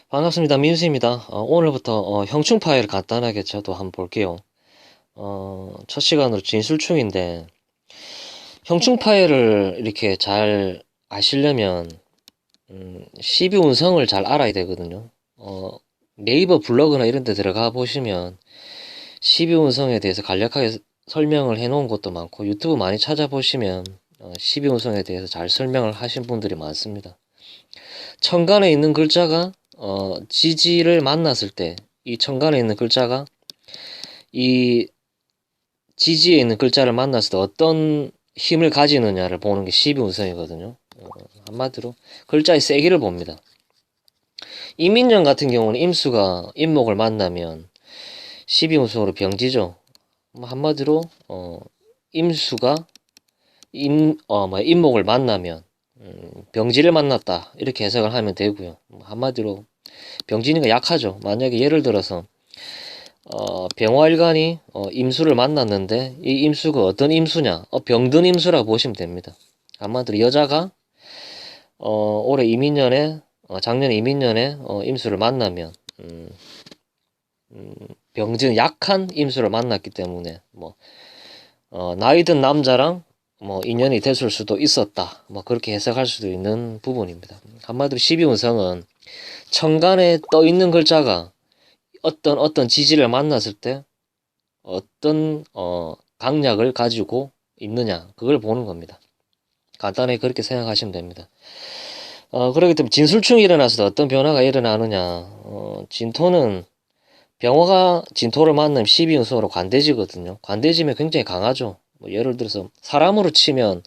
반갑습니다. 민수입니다. 오늘부터 형충 파일을 간단하게 저도 한번 볼게요. 첫 시간으로 진술충인데 형충 파일을 이렇게 잘 아시려면 12운성을 잘 알아야 되거든요. 네이버 블로그나 이런 데 들어가 보시면 12운성에 대해서 간략하게 설명을 해 놓은 것도 많고 유튜브 많이 찾아보시면 12운성에 대해서 잘 설명을 하신 분들이 많습니다. 천간에 있는 글자가 지지를 만났을 때 이 천간에 있는 글자가 이 지지에 있는 글자를 만났을 때 어떤 힘을 가지느냐를 보는 게 12운성이거든요. 한마디로 글자의 세기를 봅니다. 이민년 같은 경우는 임수가 임목을 만나면 12운성으로 병지죠. 한마디로 임수가 임목을 만나면 병지를 만났다 이렇게 해석을 하면 되고요. 한마디로 병진이가 약하죠. 만약에 예를 들어서 병화일간이 임수를 만났는데 이 임수가 어떤 임수냐? 병든 임수라고 보시면 됩니다. 한마디로 여자가 올해 이민년에 작년 이민년에 임수를 만나면 병든 약한 임수를 만났기 때문에 나이 든 남자랑 인연이 됐을 수도 있었다. 그렇게 해석할 수도 있는 부분입니다. 한마디로 12운성은 천간에 떠 있는 글자가 어떤 지지를 만났을 때 어떤 강약을 가지고 있느냐 그걸 보는 겁니다. 간단하게 그렇게 생각하시면 됩니다. 그렇기 때문에 진술충이 일어났을 때 어떤 변화가 일어나느냐. 진토는 병화가 진토를 만나면 12운성으로 관대지거든요. 관대지면 굉장히 강하죠. 예를 들어서 사람으로 치면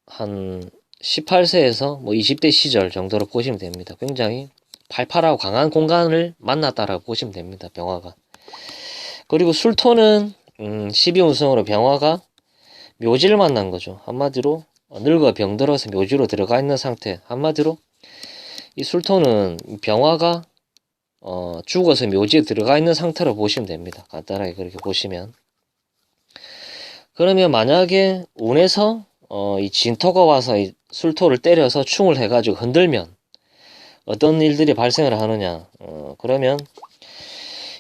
한 18세에서 20대 시절 정도로 보시면 됩니다. 굉장히 팔팔하고 강한 공간을 만났다라고 보시면 됩니다. 병화가. 그리고 술토는 12운성으로 병화가 묘지를 만난 거죠. 한마디로 늙어 병들어서 묘지로 들어가 있는 상태. 한마디로 이 술토는 병화가 죽어서 묘지에 들어가 있는 상태로 보시면 됩니다. 간단하게 그렇게 보시면. 그러면 만약에 운에서 이 진토가 와서 이 술토를 때려서 충을 해가지고 흔들면 어떤 일들이 발생을 하느냐. 그러면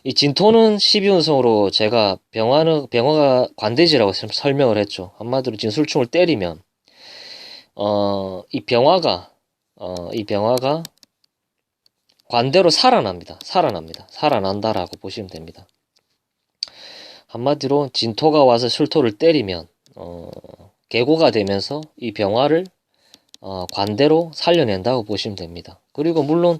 이 진토는 12운성으로 제가 병화가 관대지라고 설명을 했죠. 한마디로 진술충을 때리면 이 병화가 관대로 살아납니다. 살아난다라고 보시면 됩니다. 한마디로 진토가 와서 술토를 때리면 계고가 되면서 이 병화를 관대로 살려낸다고 보시면 됩니다. 그리고 물론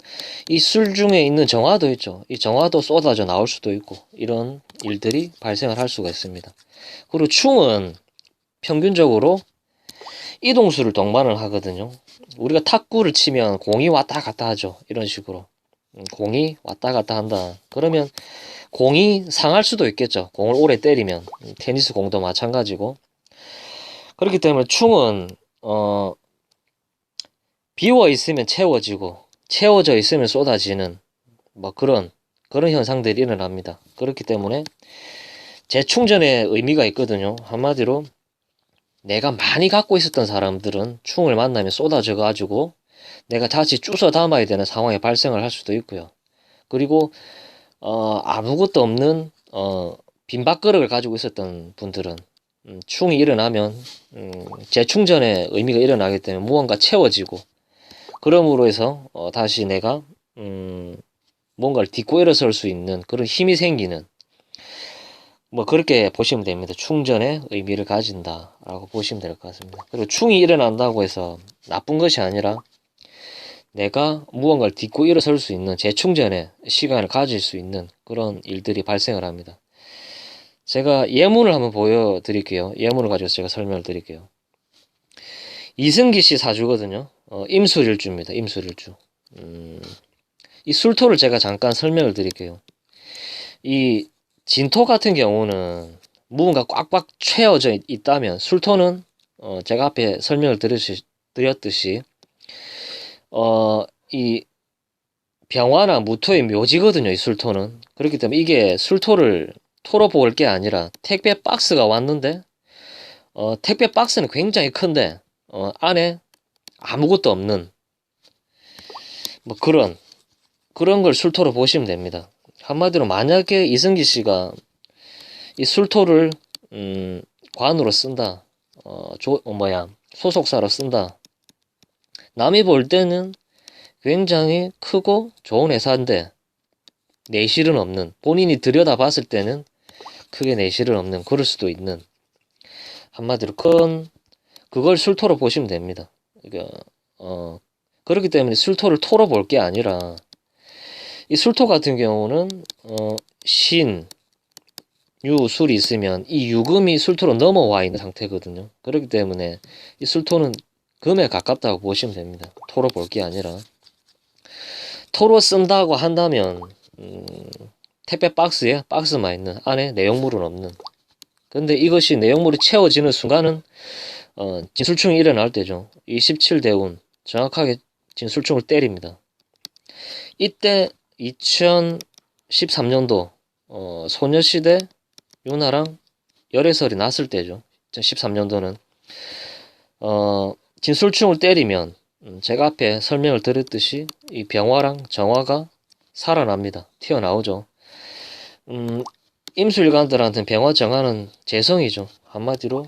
이 술 중에 있는 정화도 있죠. 이 정화도 쏟아져 나올 수도 있고 이런 일들이 발생을 할 수가 있습니다. 그리고 충은 평균적으로 이동수를 동반을 하거든요. 우리가 탁구를 치면 공이 왔다 갔다 하죠. 이런 식으로 공이 왔다 갔다 한다. 그러면 공이 상할 수도 있겠죠. 공을 오래 때리면 테니스 공도 마찬가지고. 그렇기 때문에 충은 비워 있으면 채워지고 채워져 있으면 쏟아지는 그런 현상들이 일어납니다. 그렇기 때문에 재충전의 의미가 있거든요. 한마디로 내가 많이 갖고 있었던 사람들은 충을 만나면 쏟아져 가지고 내가 다시 주워 담아야 되는 상황이 발생을 할 수도 있고요. 그리고 아무것도 없는 빈 밥그릇을 가지고 있었던 분들은 충이 일어나면 재충전의 의미가 일어나기 때문에 무언가 채워지고 그럼으로 해서 다시 내가 뭔가를 딛고 일어설 수 있는 그런 힘이 생기는 그렇게 보시면 됩니다. 충전의 의미를 가진다라고 보시면 될 것 같습니다. 그리고 충이 일어난다고 해서 나쁜 것이 아니라 내가 무언가를 딛고 일어설 수 있는 재충전의 시간을 가질 수 있는 그런 일들이 발생을 합니다. 제가 예문을 한번 보여드릴게요. 예문을 가지고 제가 설명을 드릴게요. 이승기 씨 사주거든요. 임술일주입니다. 임술일주. 이 술토를 제가 잠깐 설명을 드릴게요. 이 진토 같은 경우는 무언가 꽉꽉 채워져 있다면 술토는 제가 앞에 설명을 드렸듯이 이 병화나 무토의 묘지거든요. 이 술토는. 그렇기 때문에 이게 술토를 토로 볼 게 아니라 택배 박스가 왔는데 택배 박스는 굉장히 큰데 안에 아무것도 없는 그런 그런 걸 술토로 보시면 됩니다. 한마디로 만약에 이승기 씨가 이 술토를 관으로 쓴다, 소속사로 쓴다. 남이 볼 때는 굉장히 크고 좋은 회사인데 내실은 없는, 본인이 들여다봤을 때는 크게 내실은 없는, 그럴 수도 있는, 한마디로 그걸 술토로 보시면 됩니다. 그러니까 그렇기 때문에 술토를 토로 볼 게 아니라, 이 술토 같은 경우는 신, 유, 술이 있으면 이 유금이 술토로 넘어와 있는 상태거든요. 그렇기 때문에 이 술토는 금에 가깝다고 보시면 됩니다. 토로 볼 게 아니라. 토로 쓴다고 한다면 택배 박스에 박스만 있는, 안에 내용물은 없는. 근데 이것이 내용물이 채워지는 순간은 진술충이 일어날 때죠. 27대운 정확하게 진술충을 때립니다. 이때 2013년도 소녀시대 유나랑 열애설이 났을 때죠. 2013년도는 진술충을 때리면 제가 앞에 설명을 드렸듯이 이 병화랑 정화가 살아납니다. 튀어나오죠. 임수일관들한테는 병화 정화는 재성이죠. 한마디로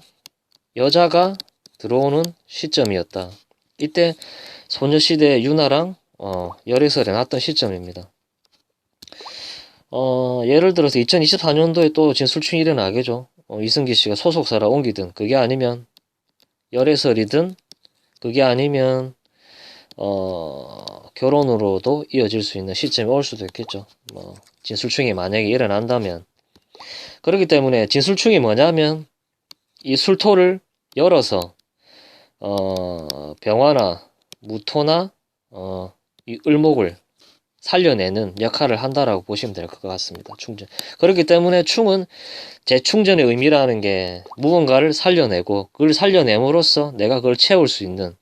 여자가 들어오는 시점이었다. 이때 소녀시대 유나랑 열애설이 났던 시점입니다. 예를 들어서 2024년도에 또 진술충이 일어나겠죠. 이승기 씨가 소속사라 옮기든, 그게 아니면 열애설이든, 그게 아니면 결혼으로도 이어질 수 있는 시점이 올 수도 있겠죠. 진술충이 만약에 일어난다면. 그렇기 때문에 진술충이 뭐냐면 이 술토를 열어서 병화나 무토나 이 을목을 살려내는 역할을 한다라고 보시면 될 것 같습니다. 충전. 그렇기 때문에 충은 재충전의 의미라는 게 무언가를 살려내고, 그걸 살려냄으로써 내가 그걸 채울 수 있는,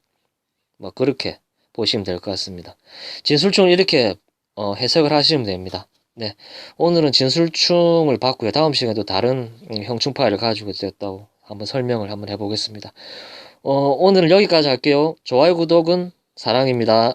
그렇게 보시면 될 것 같습니다. 진술충을 이렇게 해석을 하시면 됩니다. 네, 오늘은 진술충을 봤고요. 다음 시간에도 다른 형충 파일을 가지고 있다고 한번 설명을 한번 해보겠습니다. 오늘은 여기까지 할게요. 좋아요, 구독은 사랑입니다.